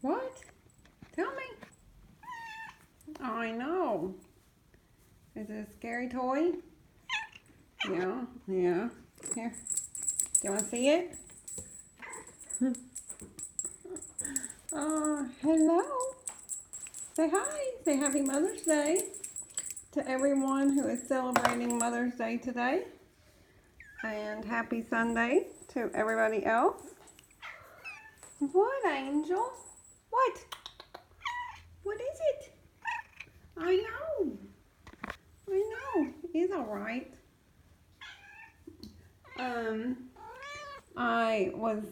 What? Tell me. I know. Is it a scary toy? Yeah, yeah. Here. Do you want to see it? Hello. Say hi. Say happy Mother's Day to everyone who is celebrating Mother's Day today. And happy Sunday to everybody else. What, Angel? What? What is it? I know. He's all right. I was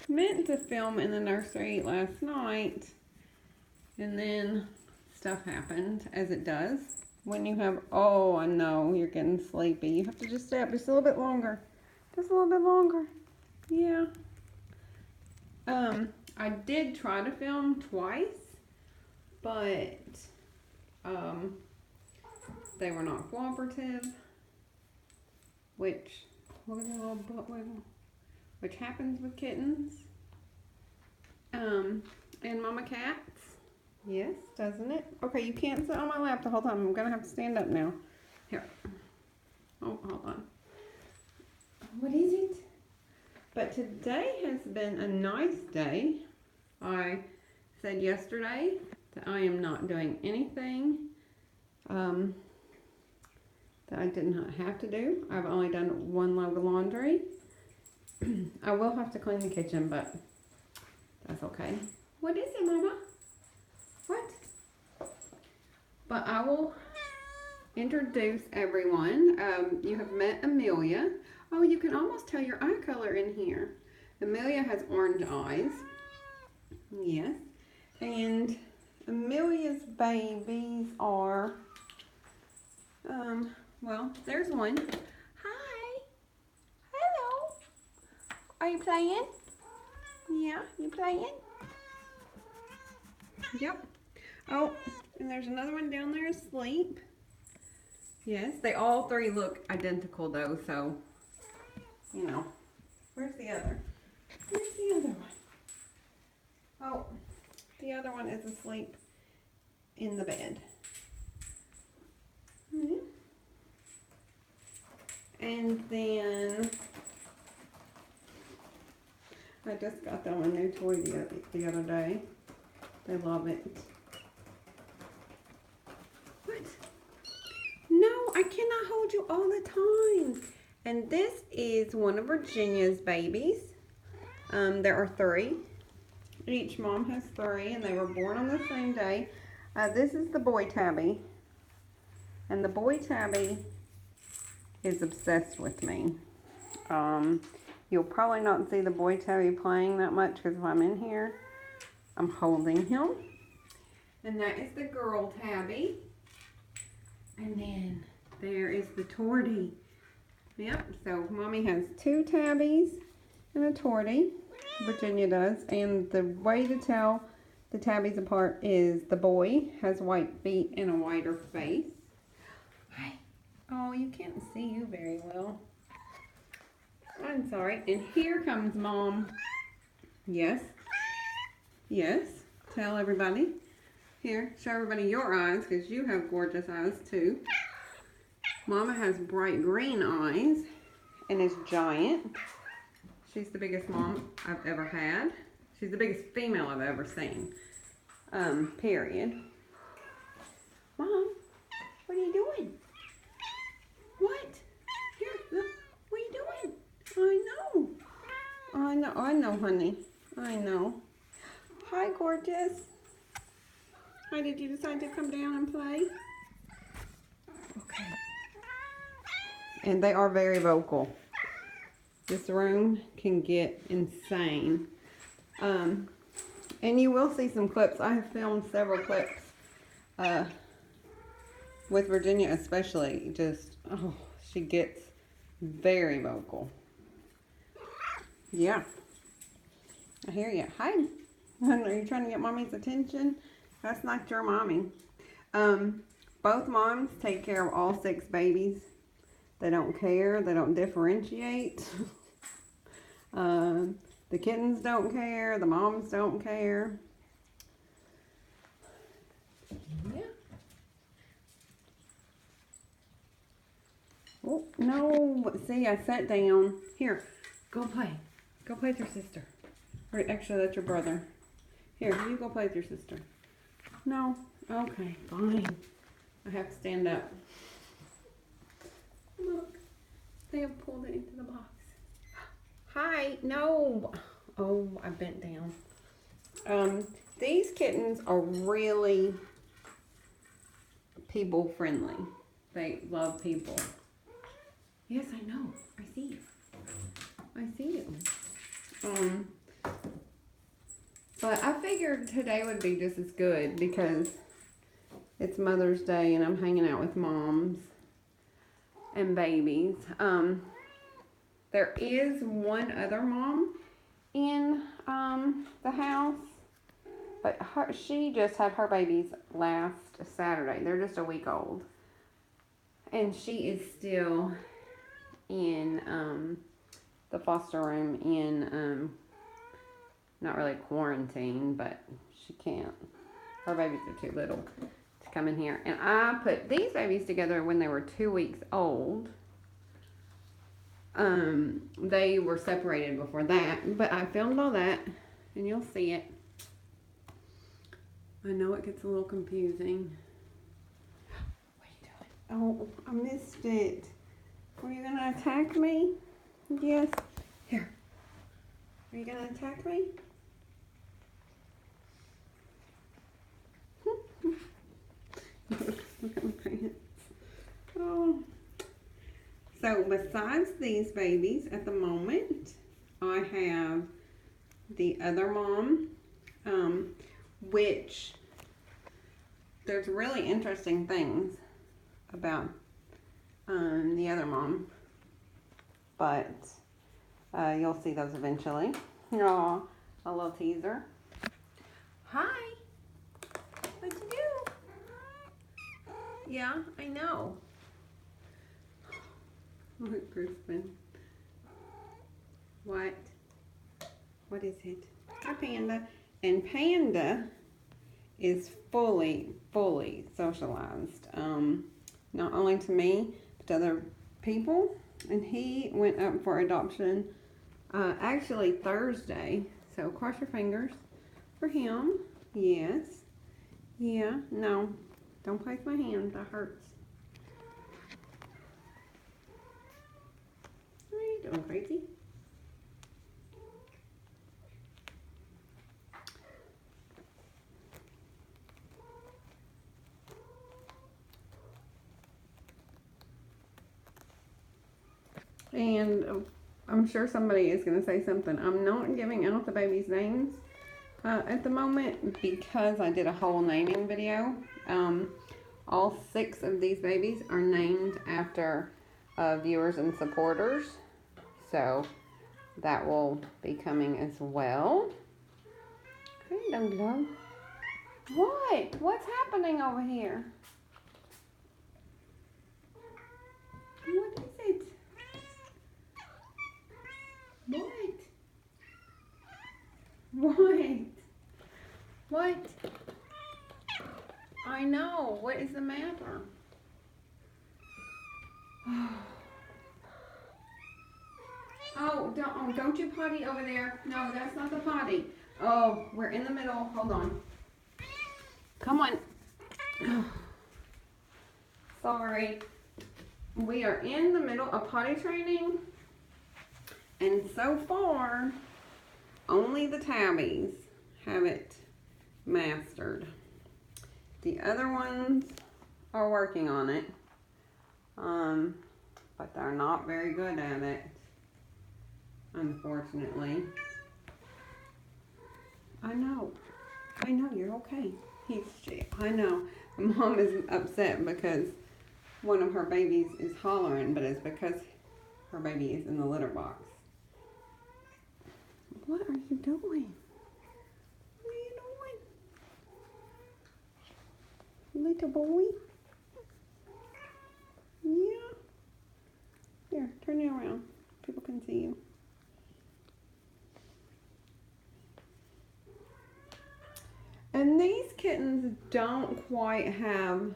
meant to film in the nursery last night, and then stuff happened, as it does. When you have, oh, I know, you're getting sleepy. You have to just stay up just a little bit longer. Just a little bit longer. Yeah. I did try to film twice, but they were not cooperative, which happens with kittens and mama cats. Yes, doesn't it? Okay, you can't sit on my lap the whole time. I'm gonna have to stand up now. Here. Oh, hold on. What is it? But today has been a nice day. I said yesterday that I am not doing anything that I did not have to do. I've only done one load of laundry. I will have to clean the kitchen, but that's okay. What is it, Mama? What? But I will introduce everyone. You have met Amelia. Oh, you can almost tell your eye color in here. Amelia has orange eyes. Yes. And Amelia's babies are, well, there's one. Hi. Hello. Are you playing? Yeah, you playing? Yep. Oh, and there's another one down there asleep. Yes, they all three look identical though, so, you know. Where's the other? Where's the other one? Oh, the other one is asleep in the bed. And then I just got them a new toy the other day. They love it. What? No, I cannot hold you all the time. And this is one of Virginia's babies. There are 3. Each mom has 3, and they were born on the same day. This is the boy tabby. And the boy tabby is obsessed with me. You'll probably not see the boy tabby playing that much because if I'm in here, I'm holding him. And that is the girl tabby. And then there is the tortie. Yep, so Mommy has 2 tabbies and a tortie. Virginia does. And the way to tell the tabbies apart is the boy has white feet and a whiter face. Hi. Oh, you can't see you very well. I'm sorry. And here comes Mom. Yes. Yes. Tell everybody. Here, show everybody your eyes because you have gorgeous eyes too. Mama has bright green eyes and is giant. She's the biggest mom I've ever had. She's the biggest female I've ever seen. Period. Mom, what are you doing? What? Here, look. What are you doing? I know, honey. I know. Hi, gorgeous. Why did you decide to come down and play? Okay. And they are very vocal. This room can get insane. And you will see some clips. I have filmed several clips with Virginia especially. Just, oh, she gets very vocal. Yeah. I hear you. Hi. Are you trying to get Mommy's attention? That's not your Mommy. Both moms take care of all 6 babies. They don't care. They don't differentiate. The kittens don't care. The moms don't care. Yeah. Oh, no. See, I sat down. Here, go play. Go play with your sister. Or actually, that's your brother. Here, you go play with your sister. No? Okay, fine. I have to stand up. Look, they have pulled it into the box. Hi, no. Oh, I bent down. These kittens are really people friendly. They love people. Yes, I know. I see you. I see you. But I figured today would be just as good because it's Mother's Day and I'm hanging out with moms and babies. There is one other mom in the house, but she just had her babies last Saturday. They're just a week old. And she is still in the foster room in, not really quarantine, but she can't. Her babies are too little to come in here. And I put these babies together when they were 2 weeks old. They were separated before that, but I filmed all that, and you'll see it. I know it gets a little confusing. What are you doing? Oh, I missed it. Were you gonna attack me? Yes. Here. Are you gonna attack me? Look at my pants. Oh. So besides these babies at the moment, I have the other mom, which there's really interesting things about the other mom, but you'll see those eventually. Aw, a little teaser. Hi. What'd you do? Yeah, I know. Look, Crispen. What? What is it? Hi, Panda. And Panda is fully socialized. Not only to me, but to other people. And he went up for adoption actually Thursday. So cross your fingers for him. Yes. Yeah. No. Don't place my hand. That hurts. What are you doing, crazy? And I'm sure somebody is going to say something. I'm not giving out the babies' names at the moment because I did a whole naming video. All 6 of these babies are named after viewers and supporters. So that will be coming as well. Hey, Dum Dum. What? What's happening over here? What is it? What? What? I know. What is the matter? Oh, don't you potty over there. No, that's not the potty. Oh, we're in the middle. Hold on. Come on. Sorry. We are in the middle of potty training. And so far, only the tabbies have it mastered. The other ones are working on it. But they're not very good at it, unfortunately. I know, you're okay. I know. Mom is upset because one of her babies is hollering, but it's because her baby is in the litter box. What are you doing? What are you doing? Little boy? Yeah. Here, turn you around. People can see you. And these kittens don't quite have,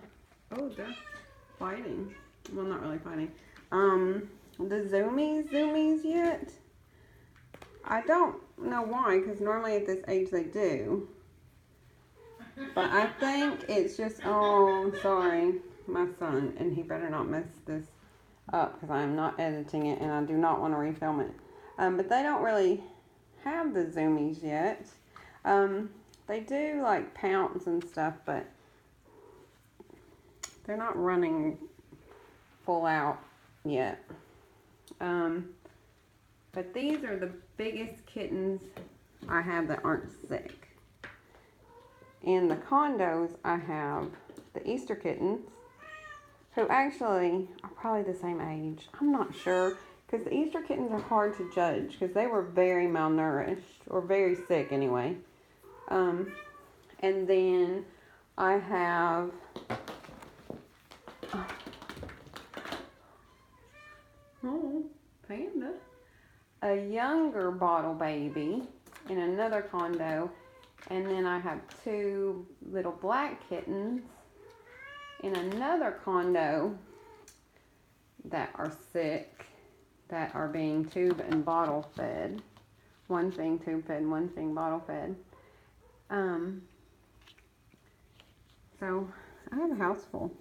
oh, they're fighting. Well, not really fighting. The zoomies yet. I don't know why, because normally at this age they do. But I think it's just, oh, sorry, my son, and he better not mess this up because I'm not editing it and I do not want to refilm it. But they don't really have the zoomies yet. They do like pounce and stuff, but they're not running full out yet. But these are the biggest kittens I have that aren't sick. In the condos, I have the Easter kittens, who actually are probably the same age. I'm not sure, because the Easter kittens are hard to judge, because they were very malnourished, or very sick anyway. And then I have Panda, a younger bottle baby in another condo, and then I have 2 little black kittens in another condo that are sick, that are being tube and bottle fed. One's being tube fed, one's being bottle fed. So I have a house full.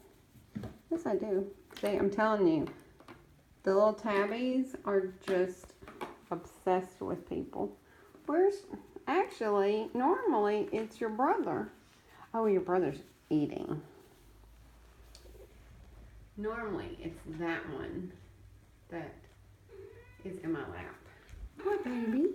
Yes, I do. See, I'm telling you, the little tabbies are just obsessed with people. Actually, normally it's your brother. Oh, your brother's eating. Normally it's that one that is in my lap. Hi, baby.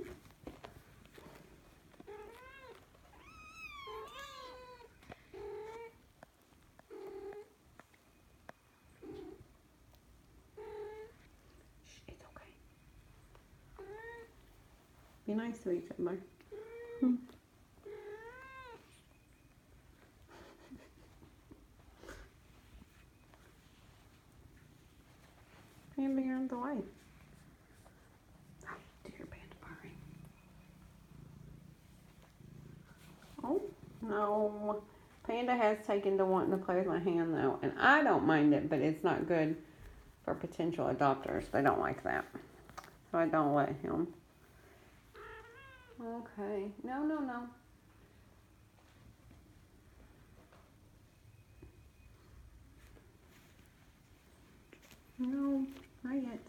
Be nice to each other. Panda, you're in the way. Oh, dear Panda purring. Oh, no. Panda has taken to wanting to play with my hand, though. And I don't mind it, but it's not good for potential adopters. They don't like that. So I don't let him. Okay. No. No, not yet.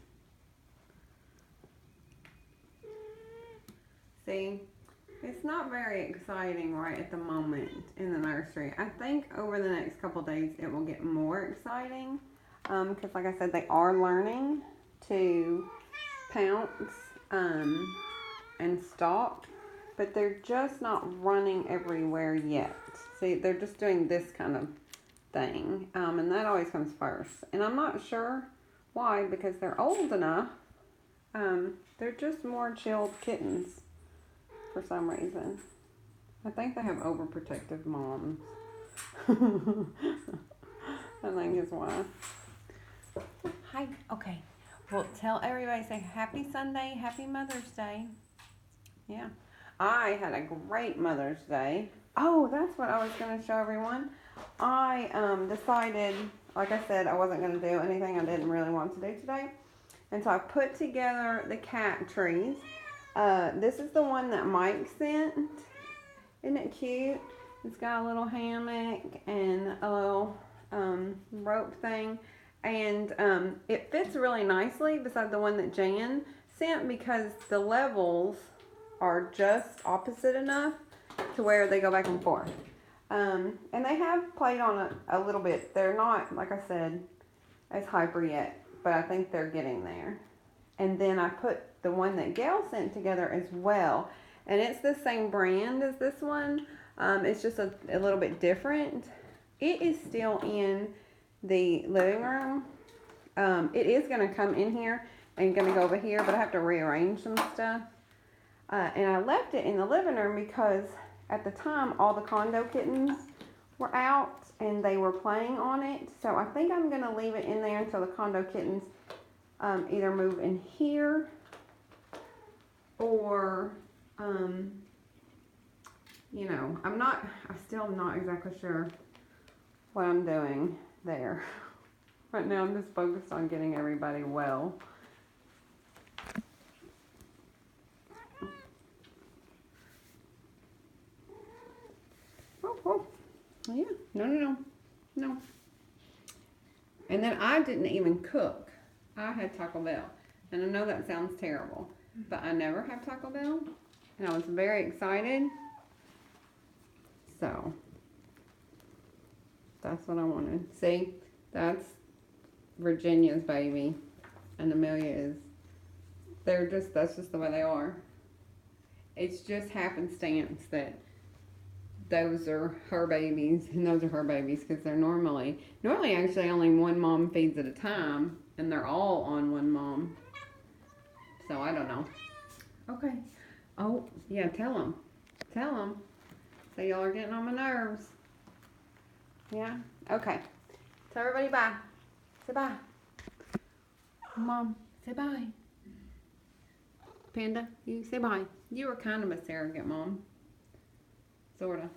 See, it's not very exciting right at the moment in the nursery. I think over the next couple days it will get more exciting. Because like I said, they are learning to pounce and stalk, but they're just not running everywhere yet. See, they're just doing this kind of thing, and that always comes first. And I'm not sure why, because they're old enough. They're just more chilled kittens for some reason. I think they have overprotective moms. I think is why. Hi. Okay. Well, tell everybody, say happy Sunday, happy Mother's Day. Yeah. I had a great Mother's Day. Oh, that's what I was going to show everyone. I decided, like I said, I wasn't going to do anything I didn't really want to do today. And so I put together the cat trees. This is the one that Mike sent. Isn't it cute? It's got a little hammock and a little rope thing. And it fits really nicely beside the one that Jan sent, because the levels are just opposite enough to where they go back and forth. And they have played on it a little bit. They're not, like I said, as hyper yet, but I think they're getting there. And then I put the one that Gail sent together as well. And it's the same brand as this one. It's just a little bit different. It is still in the living room. It is going to come in here and going to go over here, but I have to rearrange some stuff. And I left it in the living room because at the time all the condo kittens were out and they were playing on it. So I think I'm going to leave it in there until the condo kittens either move in here or, you know, I still am not exactly sure what I'm doing there. Right now I'm just focused on getting everybody well. Oh, yeah, no. And then I didn't even cook. I had Taco Bell. And I know that sounds terrible, but I never have Taco Bell. And I was very excited. So, that's what I wanted. See, that's Virginia's baby. And Amelia is, that's just the way they are. It's just happenstance that those are her babies and those are her babies, because they're normally actually only one mom feeds at a time, and they're all on one mom. So I don't know. Okay. Oh yeah, tell them. So y'all are getting on my nerves. Yeah. Okay. Tell everybody bye. Say bye. Mom, say bye. Panda, you say bye. You were kind of a surrogate mom. Sorta.